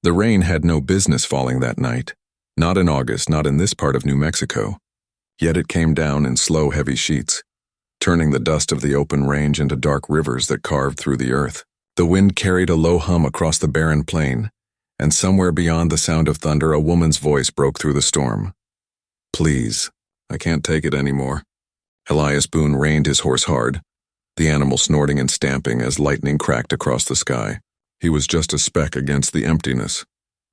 The rain had no business falling that night. Not in August, not in this part of New Mexico. Yet it came down in slow, heavy sheets, turning the dust of the open range into dark rivers that carved through the earth. The wind carried a low hum across the barren plain, and somewhere beyond the sound of thunder, a woman's voice broke through the storm. "Please, I can't take it anymore." Elias Boone reined his horse hard, the animal snorting and stamping as lightning cracked across the sky. He was just a speck against the emptiness,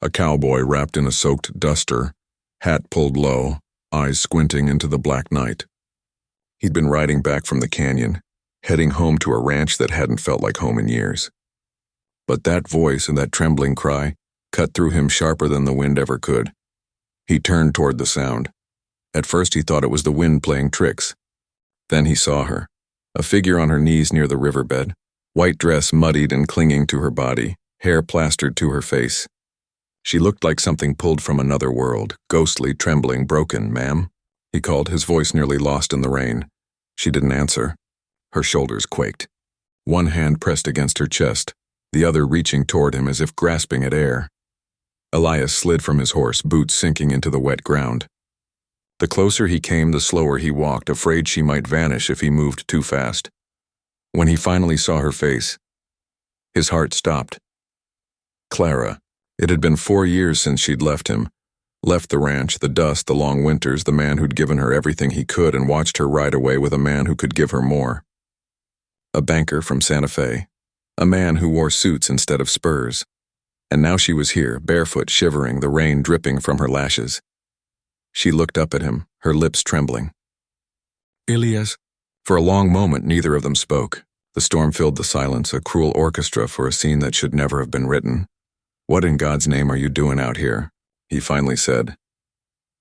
a cowboy wrapped in a soaked duster, hat pulled low, eyes squinting into the black night. He'd been riding back from the canyon, heading home to a ranch that hadn't felt like home in years. But that voice and that trembling cry cut through him sharper than the wind ever could. He turned toward the sound. At first he thought it was the wind playing tricks. Then he saw her, a figure on her knees near the riverbed, white dress muddied and clinging to her body, hair plastered to her face. She looked like something pulled from another world, ghostly, trembling, broken. "Ma'am?" he called, his voice nearly lost in the rain. She didn't answer. Her shoulders quaked. One hand pressed against her chest, the other reaching toward him as if grasping at air. Elias slid from his horse, boots sinking into the wet ground. The closer he came, the slower he walked, afraid she might vanish if he moved too fast. When he finally saw her face, his heart stopped. Clara. It had been 4 years since she'd left him. Left the ranch, the dust, the long winters, the man who'd given her everything he could, and watched her ride away with a man who could give her more. A banker from Santa Fe. A man who wore suits instead of spurs. And now she was here, barefoot, shivering, the rain dripping from her lashes. She looked up at him, her lips trembling. "Elias?" For a long moment, neither of them spoke. The storm filled the silence, a cruel orchestra for a scene that should never have been written. "What in God's name are you doing out here?" he finally said.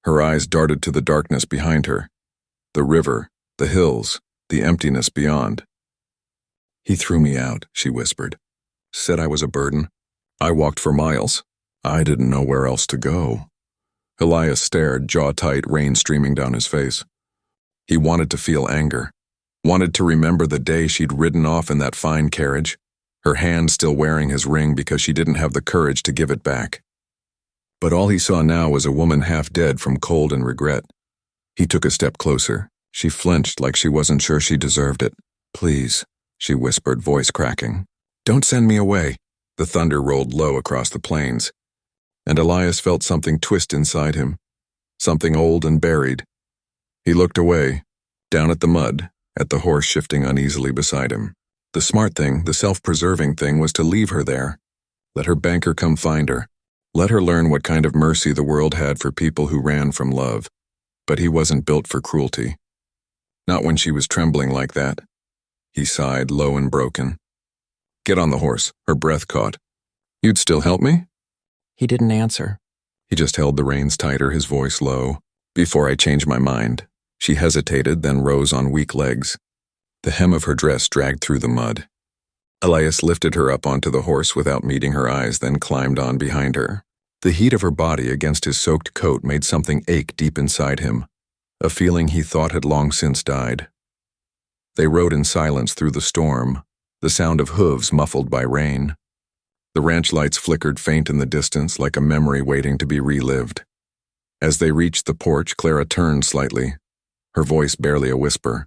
Her eyes darted to the darkness behind her, the river, the hills, the emptiness beyond. "He threw me out," she whispered. "Said I was a burden. I walked for miles. I didn't know where else to go." Elias stared, jaw tight, rain streaming down his face. He wanted to feel anger, wanted to remember the day she'd ridden off in that fine carriage, her hand still wearing his ring because she didn't have the courage to give it back. But all he saw now was a woman half dead from cold and regret. He took a step closer. She flinched like she wasn't sure she deserved it. "Please," she whispered, voice cracking. "Don't send me away." The thunder rolled low across the plains, and Elias felt something twist inside him, something old and buried. He looked away, down at the mud, at the horse shifting uneasily beside him. The smart thing, the self-preserving thing, was to leave her there. Let her banker come find her. Let her learn what kind of mercy the world had for people who ran from love. But he wasn't built for cruelty. Not when she was trembling like that. He sighed, low and broken. "Get on the horse," her breath caught. "You'd still help me?" He didn't answer. He just held the reins tighter, his voice low. "Before I change my mind." She hesitated, then rose on weak legs. The hem of her dress dragged through the mud. Elias lifted her up onto the horse without meeting her eyes, then climbed on behind her. The heat of her body against his soaked coat made something ache deep inside him, a feeling he thought had long since died. They rode in silence through the storm, the sound of hooves muffled by rain. The ranch lights flickered faint in the distance like a memory waiting to be relived. As they reached the porch, Clara turned slightly, her voice barely a whisper.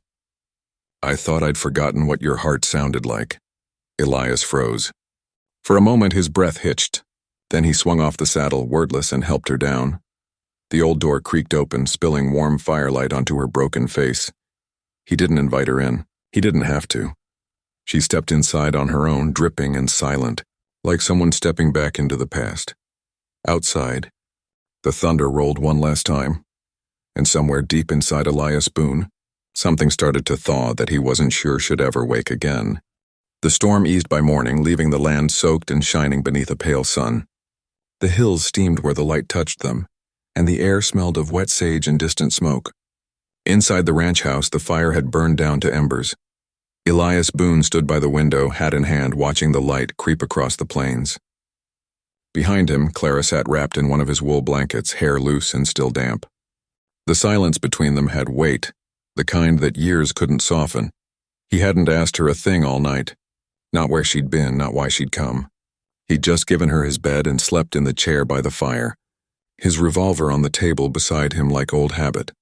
"I thought I'd forgotten what your heart sounded like." Elias froze. For a moment his breath hitched. Then he swung off the saddle, wordless, and helped her down. The old door creaked open, spilling warm firelight onto her broken face. He didn't invite her in. He didn't have to. She stepped inside on her own, dripping and silent, like someone stepping back into the past. Outside, the thunder rolled one last time, and somewhere deep inside Elias Boone, something started to thaw that he wasn't sure should ever wake again. The storm eased by morning, leaving the land soaked and shining beneath a pale sun. The hills steamed where the light touched them, and the air smelled of wet sage and distant smoke. Inside the ranch house, the fire had burned down to embers. Elias Boone stood by the window, hat in hand, watching the light creep across the plains. Behind him, Clara sat wrapped in one of his wool blankets, hair loose and still damp. The silence between them had weight, the kind that years couldn't soften. He hadn't asked her a thing all night. Not where she'd been, not why she'd come. He'd just given her his bed and slept in the chair by the fire, his revolver on the table beside him like old habit.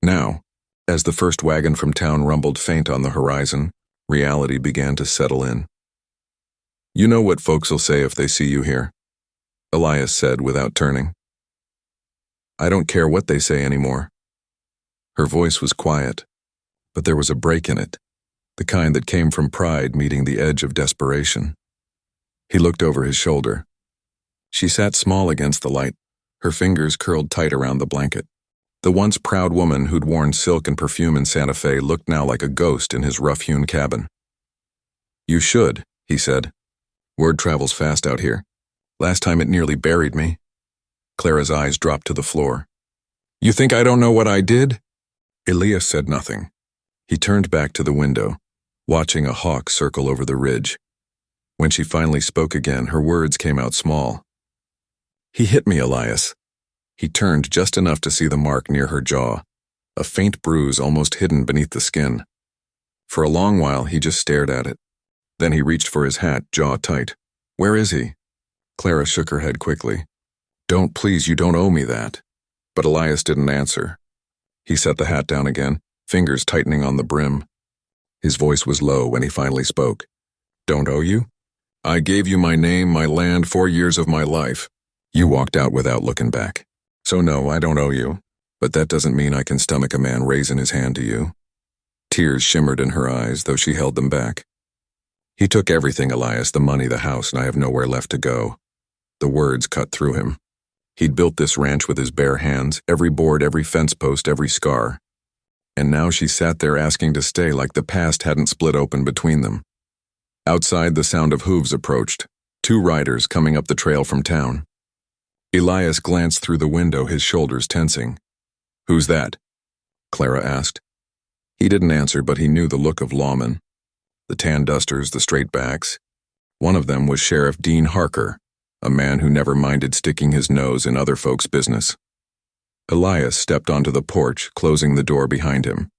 Now, as the first wagon from town rumbled faint on the horizon, reality began to settle in. "You know what folks'll say if they see you here," Elias said without turning. "I don't care what they say anymore." Her voice was quiet, but there was a break in it, the kind that came from pride meeting the edge of desperation. He looked over his shoulder. She sat small against the light, her fingers curled tight around the blanket. The once proud woman who'd worn silk and perfume in Santa Fe looked now like a ghost in his rough-hewn cabin. "You should," he said. "Word travels fast out here. Last time it nearly buried me." Clara's eyes dropped to the floor. "You think I don't know what I did?" Elias said nothing. He turned back to the window, watching a hawk circle over the ridge. When she finally spoke again, her words came out small. "He hit me, Elias." He turned just enough to see the mark near her jaw, a faint bruise almost hidden beneath the skin. For a long while, he just stared at it. Then he reached for his hat, jaw tight. "Where is he?" Clara shook her head quickly. "Don't, please, you don't owe me that." But Elias didn't answer. He set the hat down again, fingers tightening on the brim. His voice was low when he finally spoke. "Don't owe you? I gave you my name, my land, 4 years of my life. You walked out without looking back. So no, I don't owe you, but that doesn't mean I can stomach a man raising his hand to you." Tears shimmered in her eyes, though she held them back. "He took everything, Elias, the money, the house, and I have nowhere left to go." The words cut through him. He'd built this ranch with his bare hands, every board, every fence post, every scar. And now she sat there asking to stay like the past hadn't split open between them. Outside, the sound of hooves approached, 2 riders coming up the trail from town. Elias glanced through the window, his shoulders tensing. "Who's that?" Clara asked. He didn't answer, but he knew the look of lawmen. The tan dusters, the straight backs. One of them was Sheriff Dean Harker, a man who never minded sticking his nose in other folks' business. Elias stepped onto the porch, closing the door behind him.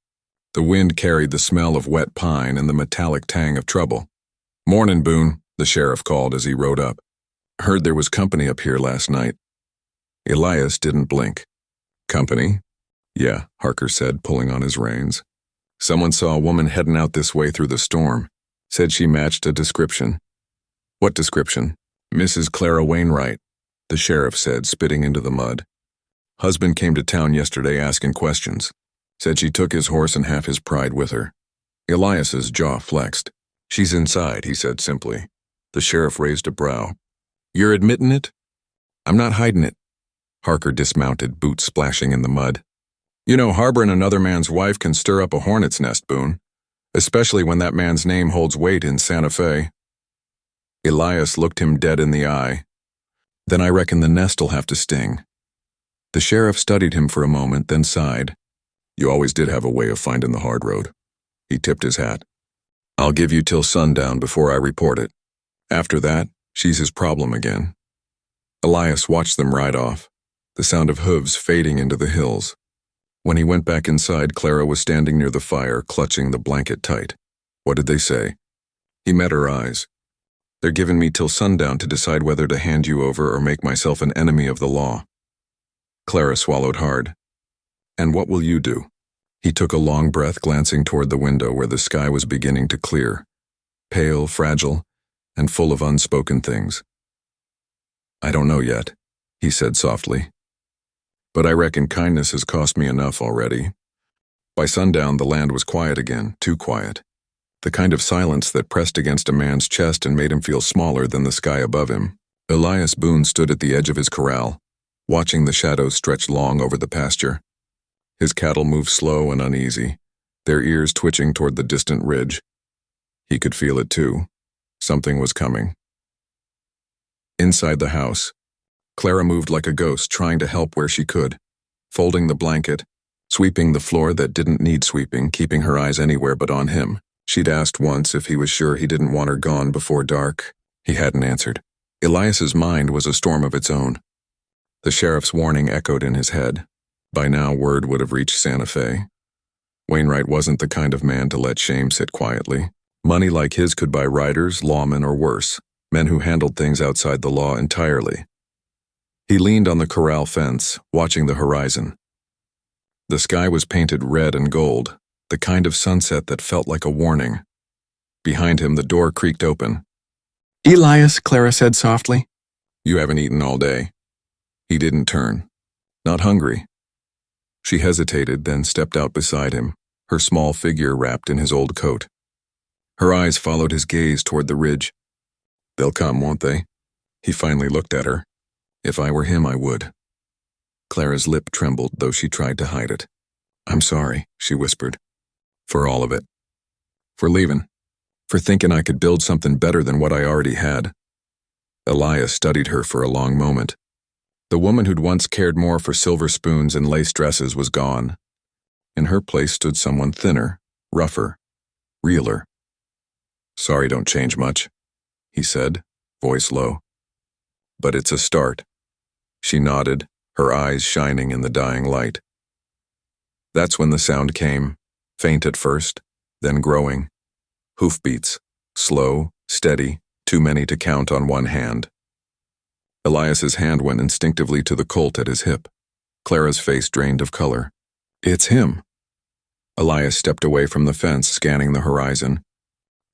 The wind carried the smell of wet pine and the metallic tang of trouble. "Mornin', Boone," the sheriff called as he rode up. "Heard there was company up here last night." Elias didn't blink. "Company?" "Yeah," Harker said, pulling on his reins. "Someone saw a woman heading out this way through the storm. Said she matched a description." "What description?" "Mrs. Clara Wainwright," the sheriff said, spitting into the mud. "Husband came to town yesterday asking questions. Said she took his horse and half his pride with her." Elias's jaw flexed. "She's inside," he said simply. The sheriff raised a brow. "You're admitting it?" "I'm not hiding it." Harker dismounted, boots splashing in the mud. "You know, harboring another man's wife can stir up a hornet's nest, Boone, especially when that man's name holds weight in Santa Fe." Elias looked him dead in the eye. "Then I reckon the nest'll have to sting." The sheriff studied him for a moment, then sighed. "You always did have a way of finding the hard road." He tipped his hat. "I'll give you till sundown before I report it. After that, she's his problem again." Elias watched them ride off, the sound of hooves fading into the hills. When he went back inside, Clara was standing near the fire, clutching the blanket tight. "What did they say?" He met her eyes. "They're giving me till sundown to decide whether to hand you over or make myself an enemy of the law." Clara swallowed hard. "And what will you do?" He took a long breath, glancing toward the window where the sky was beginning to clear, pale, fragile, and full of unspoken things. "I don't know yet," he said softly. "But I reckon kindness has cost me enough already." By sundown, the land was quiet again, too quiet. The kind of silence that pressed against a man's chest and made him feel smaller than the sky above him. Elias Boone stood at the edge of his corral, watching the shadows stretch long over the pasture. His cattle moved slow and uneasy, their ears twitching toward the distant ridge. He could feel it too. Something was coming. Inside the house, Clara moved like a ghost, trying to help where she could, folding the blanket, sweeping the floor that didn't need sweeping, keeping her eyes anywhere but on him. She'd asked once if he was sure he didn't want her gone before dark. He hadn't answered. Elias's mind was a storm of its own. The sheriff's warning echoed in his head. By now, word would have reached Santa Fe. Wainwright wasn't the kind of man to let shame sit quietly. Money like his could buy riders, lawmen, or worse. men who handled things outside the law entirely. He leaned on the corral fence, watching the horizon. The sky was painted red and gold, the kind of sunset that felt like a warning. Behind him, the door creaked open. Elias, Clara said softly. You haven't eaten all day. He didn't turn. Not hungry. She hesitated, then stepped out beside him, her small figure wrapped in his old coat. Her eyes followed his gaze toward the ridge. They'll come, won't they? He finally looked at her. If I were him, I would. Clara's lip trembled, though she tried to hide it. I'm sorry, she whispered. For all of it. For leaving. For thinking I could build something better than what I already had. Elias studied her for a long moment. The woman who'd once cared more for silver spoons and lace dresses was gone. In her place stood someone thinner, rougher, realer. Sorry don't change much, he said, voice low. But it's a start. She nodded, her eyes shining in the dying light. That's when the sound came, faint at first, then growing. Hoofbeats, slow, steady, too many to count on one hand. Elias's hand went instinctively to the Colt at his hip. Clara's face drained of color. It's him. Elias stepped away from the fence, scanning the horizon.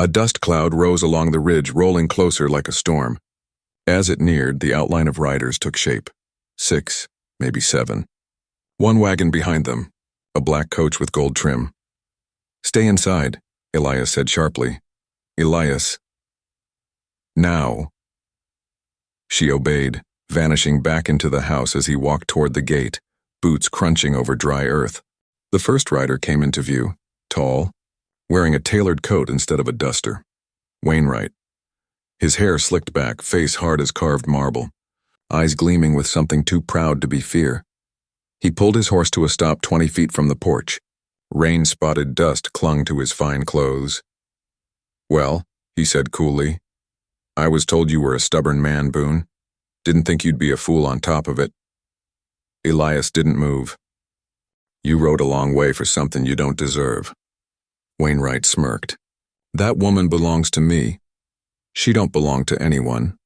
A dust cloud rose along the ridge, rolling closer like a storm. As it neared, the outline of riders took shape. 6, maybe 7. One wagon behind them, a black coach with gold trim. Stay inside, Elias said sharply. Elias. Now. She obeyed, vanishing back into the house as he walked toward the gate, boots crunching over dry earth. The first rider came into view, tall, wearing a tailored coat instead of a duster. Wainwright. His hair slicked back, face hard as carved marble, eyes gleaming with something too proud to be fear. He pulled his horse to a stop 20 feet from the porch. Rain-spotted dust clung to his fine clothes. Well, he said coolly, I was told you were a stubborn man, Boone. Didn't think you'd be a fool on top of it. Elias didn't move. You rode a long way for something you don't deserve. Wainwright smirked. That woman belongs to me. She don't belong to anyone.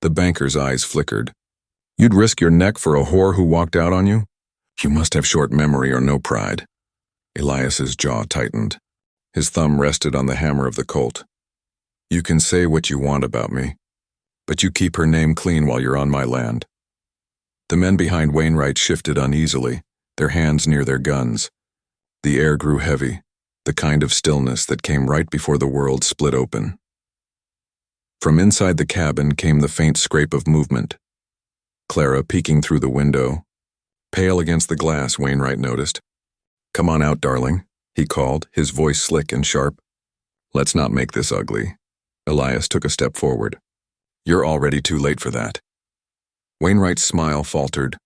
The banker's eyes flickered. You'd risk your neck for a whore who walked out on you? You must have short memory or no pride. Elias's jaw tightened. His thumb rested on the hammer of the Colt. You can say what you want about me, but you keep her name clean while you're on my land. The men behind Wainwright shifted uneasily, their hands near their guns. The air grew heavy, the kind of stillness that came right before the world split open. From inside the cabin came the faint scrape of movement. Clara peeking through the window. Pale against the glass, Wainwright noticed. Come on out, darling, he called, his voice slick and sharp. Let's not make this ugly. Elias took a step forward. You're already too late for that. Wainwright's smile faltered.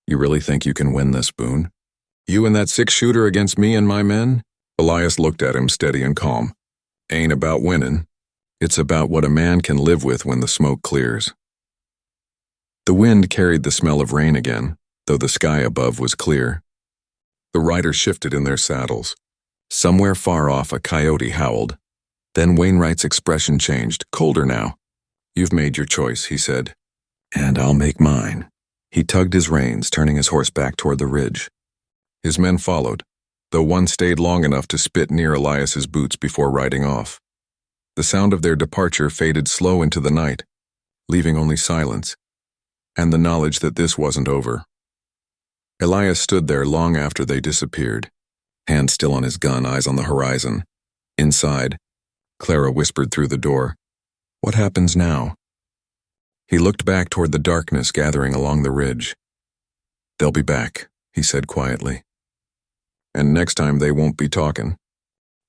You really think you can win this, Boone? You and that 6-shooter against me and my men? Elias looked at him steady and calm. Ain't about winning. It's about what a man can live with when the smoke clears. The wind carried the smell of rain again, though the sky above was clear. The riders shifted in their saddles. Somewhere far off, a coyote howled. Then Wainwright's expression changed, colder now. You've made your choice, he said. And I'll make mine. He tugged his reins, turning his horse back toward the ridge. His men followed, though one stayed long enough to spit near Elias's boots before riding off. The sound of their departure faded slow into the night, leaving only silence, and the knowledge that this wasn't over. Elias stood there long after they disappeared, hand still on his gun, eyes on the horizon. Inside, Clara whispered through the door, What happens now? He looked back toward the darkness gathering along the ridge. They'll be back, he said quietly. And next time they won't be talking.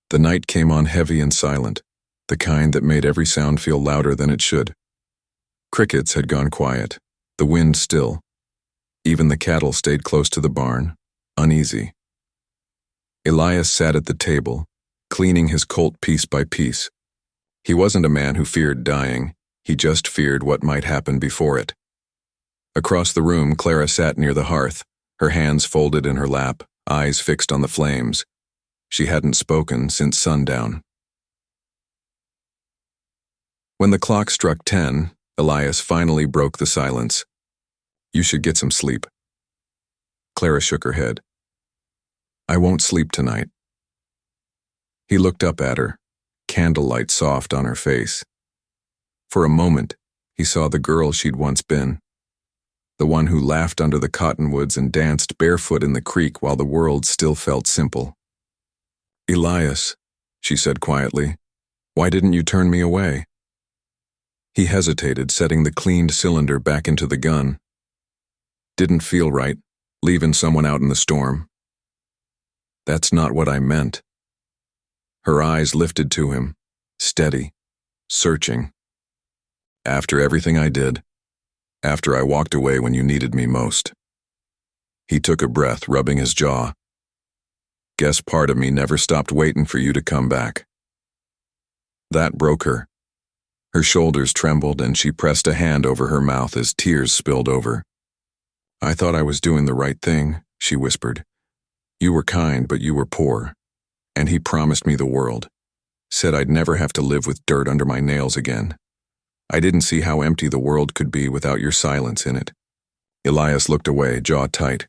The night came on heavy and silent, the kind that made every sound feel louder than it should. Crickets had gone quiet, the wind still. Even the cattle stayed close to the barn, uneasy. Elias sat at the table, cleaning his Colt piece by piece. He wasn't a man who feared dying, he just feared what might happen before it. Across the room, Clara sat near the hearth, her hands folded in her lap, eyes fixed on the flames. She hadn't spoken since sundown. When the clock struck 10, Elias finally broke the silence. You should get some sleep. Clara shook her head. I won't sleep tonight. He looked up at her, candlelight soft on her face. For a moment, he saw the girl she'd once been. The one who laughed under the cottonwoods and danced barefoot in the creek while the world still felt simple. Elias, she said quietly, why didn't you turn me away? He hesitated, setting the cleaned cylinder back into the gun. Didn't feel right, leaving someone out in the storm. That's not what I meant. Her eyes lifted to him, steady, searching. After everything I did, after I walked away when you needed me most. He took a breath, rubbing his jaw. Guess part of me never stopped waiting for you to come back. That broke her. Her shoulders trembled and she pressed a hand over her mouth as tears spilled over. I thought I was doing the right thing, she whispered. You were kind, but you were poor. And he promised me the world. Said I'd never have to live with dirt under my nails again. I didn't see how empty the world could be without your silence in it. Elias looked away, jaw tight.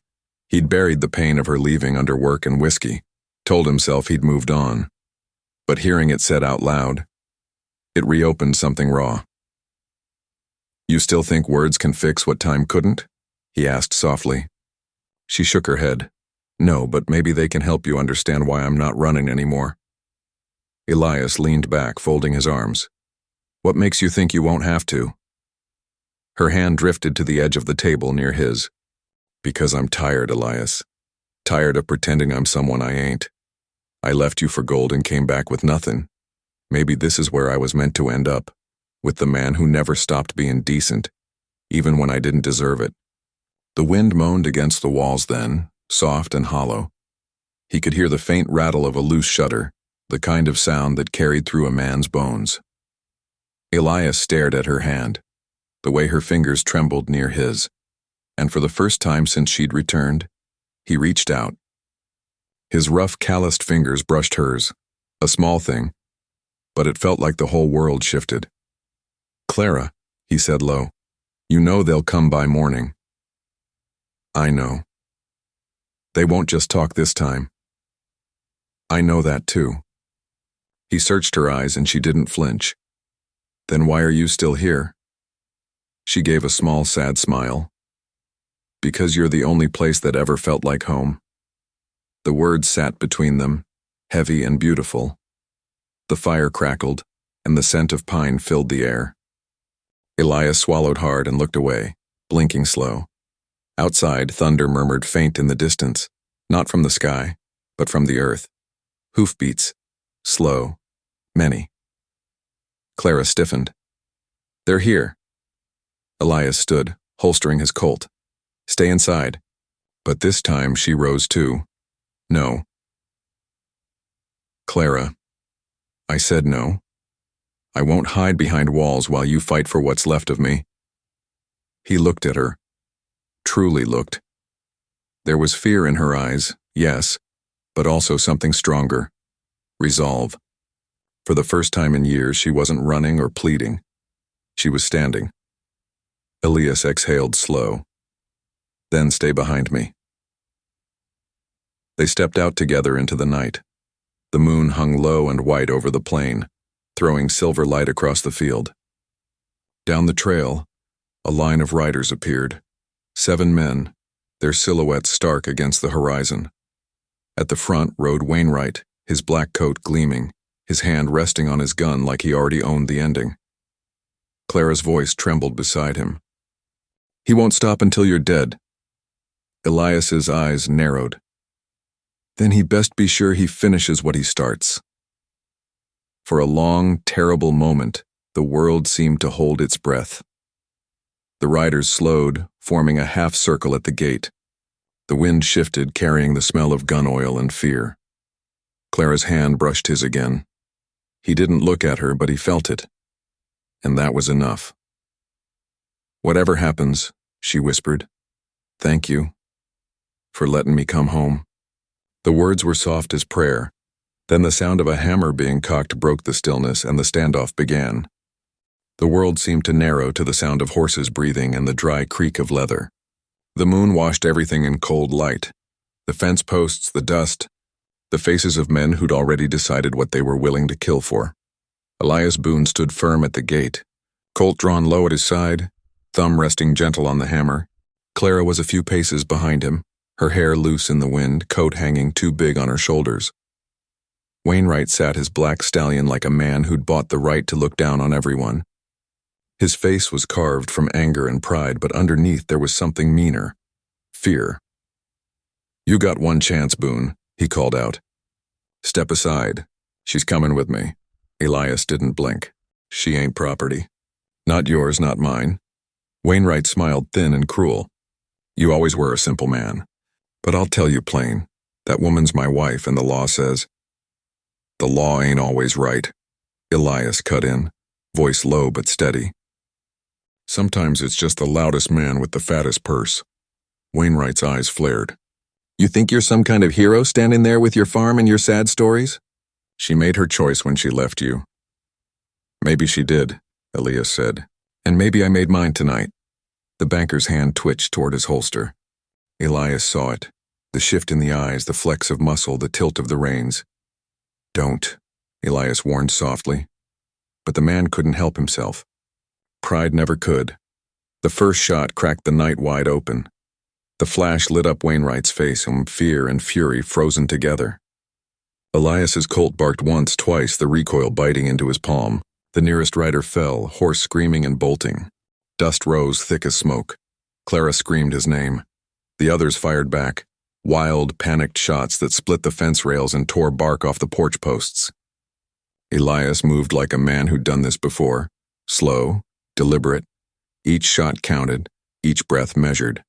He'd buried the pain of her leaving under work and whiskey, told himself he'd moved on. But hearing it said out loud, it reopened something raw. You still think words can fix what time couldn't? He asked softly. She shook her head. No, but maybe they can help you understand why I'm not running anymore. Elias leaned back, folding his arms. What makes you think you won't have to? Her hand drifted to the edge of the table near his. Because I'm tired, Elias. Tired of pretending I'm someone I ain't. I left you for gold and came back with nothing. Maybe this is where I was meant to end up, with the man who never stopped being decent, even when I didn't deserve it. The wind moaned against the walls then, soft and hollow. He could hear the faint rattle of a loose shutter, the kind of sound that carried through a man's bones. Elias stared at her hand, the way her fingers trembled near his, and for the first time since she'd returned, he reached out. His rough, calloused fingers brushed hers, a small thing, but it felt like the whole world shifted. Clara, he said low, you know they'll come by morning. I know. They won't just talk this time. I know that too. He searched her eyes and she didn't flinch. Then why are you still here? She gave a small, sad smile. Because you're the only place that ever felt like home. The words sat between them, heavy and beautiful. The fire crackled, and the scent of pine filled the air. Elias swallowed hard and looked away, blinking slow. Outside, thunder murmured faint in the distance, not from the sky, but from the earth. Hoofbeats, slow, many. Clara stiffened. They're here. Elias stood, holstering his Colt. Stay inside. But this time she rose too. No. Clara. I said no. I won't hide behind walls while you fight for what's left of me. He looked at her. Truly looked. There was fear in her eyes, yes, but also something stronger. Resolve. For the first time in years, she wasn't running or pleading. She was standing. Elias exhaled slow. Then stay behind me. They stepped out together into the night. The moon hung low and white over the plain, throwing silver light across the field. Down the trail, a line of riders appeared. 7 men, their silhouettes stark against the horizon. At the front rode Wainwright, his black coat gleaming, his hand resting on his gun like he already owned the ending. Clara's voice trembled beside him. He won't stop until you're dead. Elias's eyes narrowed. Then he best be sure he finishes what he starts. For a long, terrible moment, the world seemed to hold its breath. The riders slowed, forming a half circle at the gate. The wind shifted, carrying the smell of gun oil and fear. Clara's hand brushed his again. He didn't look at her, but he felt it. And that was enough. Whatever happens, she whispered, thank you for letting me come home. The words were soft as prayer. Then the sound of a hammer being cocked broke the stillness and the standoff began. The world seemed to narrow to the sound of horses breathing and the dry creak of leather. The moon washed everything in cold light. The fence posts, the dust, the faces of men who'd already decided what they were willing to kill for. Elias Boone stood firm at the gate, Colt drawn low at his side, thumb resting gentle on the hammer. Clara was a few paces behind him, her hair loose in the wind, coat hanging too big on her shoulders. Wainwright sat his black stallion like a man who'd bought the right to look down on everyone. His face was carved from anger and pride, but underneath there was something meaner. Fear. "You got one chance, Boone," he called out. "Step aside. She's coming with me." Elias didn't blink. "She ain't property. Not yours, not mine." Wainwright smiled thin and cruel. "You always were a simple man. But I'll tell you plain, that woman's my wife and the law says—" "The law ain't always right," Elias cut in, voice low but steady. "Sometimes it's just the loudest man with the fattest purse." Wainwright's eyes flared. "You think you're some kind of hero standing there with your farm and your sad stories?" "She made her choice when she left you." "Maybe she did," Elias said. "And maybe I made mine tonight." The banker's hand twitched toward his holster. Elias saw it, the shift in the eyes, the flex of muscle, the tilt of the reins. "Don't," Elias warned softly. But the man couldn't help himself. Pride never could. The first shot cracked the night wide open. The flash lit up Wainwright's face, and fear and fury frozen together. Elias's Colt barked once, twice, the recoil biting into his palm. The nearest rider fell, horse screaming and bolting. Dust rose thick as smoke. Clara screamed his name. The others fired back, wild, panicked shots that split the fence rails and tore bark off the porch posts. Elias moved like a man who'd done this before, slow, deliberate. Each shot counted, each breath measured.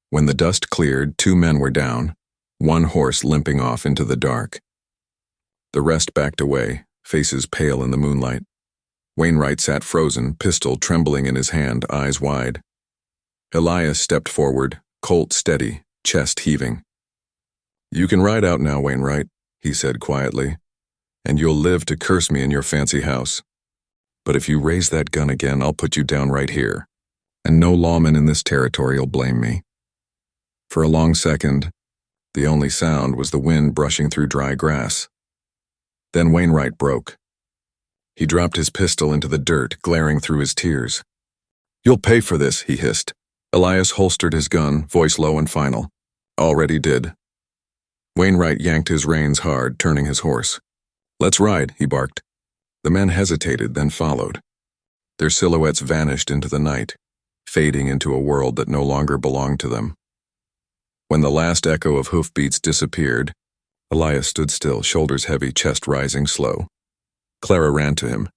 When the dust cleared, 2 men were down, one horse limping off into the dark. The rest backed away, faces pale in the moonlight. Wainwright sat frozen, pistol trembling in his hand, eyes wide. Elias stepped forward, Colt steady, chest heaving. "You can ride out now, Wainwright," he said quietly, "and you'll live to curse me in your fancy house. But if you raise that gun again, I'll put you down right here, and no lawman in this territory'll blame me." For a long second, the only sound was the wind brushing through dry grass. Then Wainwright broke. He dropped his pistol into the dirt, glaring through his tears. "You'll pay for this," he hissed. Elias holstered his gun, voice low and final. "Already did." Wainwright yanked his reins hard, turning his horse. "Let's ride," he barked. The men hesitated, then followed. Their silhouettes vanished into the night, fading into a world that no longer belonged to them. When the last echo of hoofbeats disappeared, Elias stood still, shoulders heavy, chest rising slow. Clara ran to him,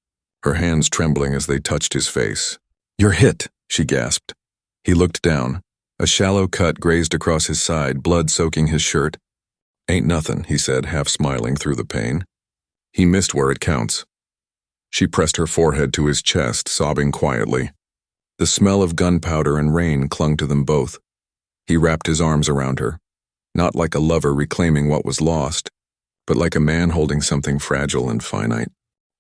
her hands trembling as they touched his face. "You're hit," she gasped. He looked down. A shallow cut grazed across his side, blood soaking his shirt. "Ain't nothin'," he said, half smiling through the pain. "He missed where it counts." She pressed her forehead to his chest, sobbing quietly. The smell of gunpowder and rain clung to them both. He wrapped his arms around her, not like a lover reclaiming what was lost, but like a man holding something fragile and finite,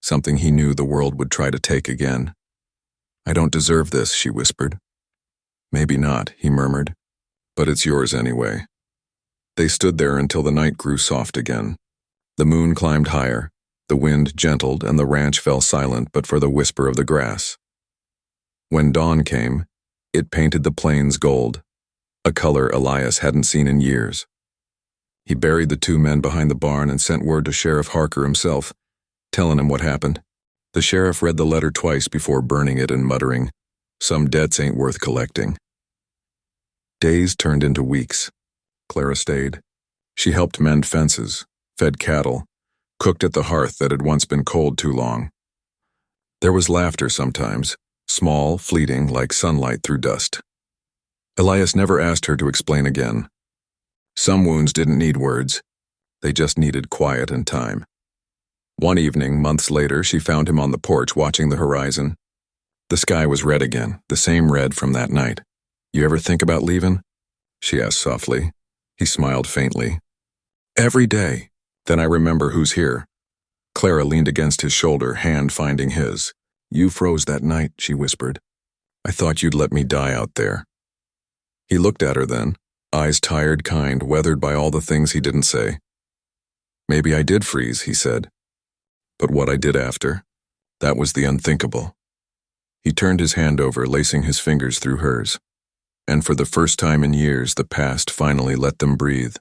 something he knew the world would try to take again. "I don't deserve this," she whispered. "Maybe not," he murmured, "but it's yours anyway." They stood there until the night grew soft again. The moon climbed higher, the wind gentled, and the ranch fell silent but for the whisper of the grass. When dawn came, it painted the plains gold, a color Elias hadn't seen in years. He buried the 2 men behind the barn and sent word to Sheriff Harker himself, telling him what happened. The sheriff read the letter twice before burning it and muttering, "Some debts ain't worth collecting." Days turned into weeks. Clara stayed. She helped mend fences, fed cattle, cooked at the hearth that had once been cold too long. There was laughter sometimes, small, fleeting, like sunlight through dust. Elias never asked her to explain again. Some wounds didn't need words. They just needed quiet and time. One evening, months later, she found him on the porch watching the horizon. The sky was red again, the same red from that night. "You ever think about leaving?" she asked softly. He smiled faintly. "Every day. Then I remember who's here." Clara leaned against his shoulder, hand finding his. You froze that night, she whispered. I thought you'd let me die out there. He looked at her then, eyes tired, kind, weathered by all the things he didn't say. Maybe I did freeze, he said. But what I did after, that was the unthinkable. He turned his hand over, lacing his fingers through hers. And for the first time in years, the past finally let them breathe.